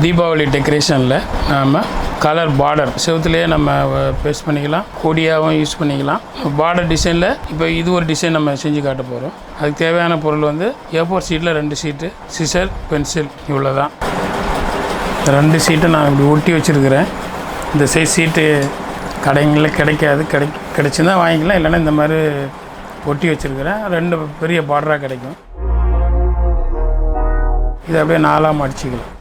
தீபாவளி டெக்கரேஷனில் நாம் colour border செவத்துலேயே நம்ம paste பண்ணிக்கலாம், கொடியாகவும் யூஸ் பண்ணிக்கலாம். பார்டர் டிசைனில் இப்போ இது ஒரு டிசைன் நம்ம செஞ்சு காட்ட போகிறோம். அதுக்கு தேவையான பொருள் வந்து A4 ஷீட்டில் 2 ஷீட்டு, சிசர், பென்சில், இவ்வளோ தான். 2 ஷீட்டை நான் இப்படி ஒட்டி வச்சுருக்கிறேன். இந்த சைஸ் ஷீட்டு கடைங்களில் கிடைக்காது, கிடைச்சிருந்தால் வாங்கிக்கலாம், இல்லைன்னா இந்த மாதிரி ஒட்டி வச்சுருக்கிறேன். 2 பெரிய பார்டராக கிடைக்கும். இதை அப்படியே 4ஆக மடிச்சிக்கலாம்.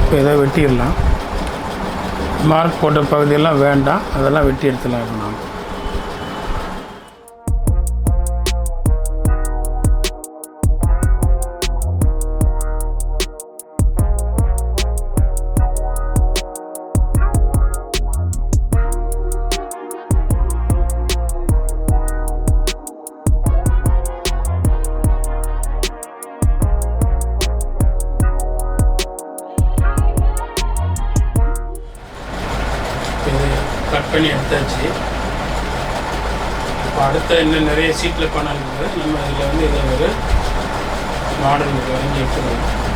இப்போ இதை வெட்டிடலாம். மார்க் போட்ட பகுதியெல்லாம் வேண்டாம், அதெல்லாம் வெட்டி எடுத்துலாம் இருக்கணும். கட் பண்ணி எடுத்தாச்சு. இப்போ அடுத்த இன்னும் நிறைய சீட்டில் பண்ணாலும் நம்ம இதில் வந்து இதை ஒரு மாடல் வாங்கி எடுத்துக்கலாம்.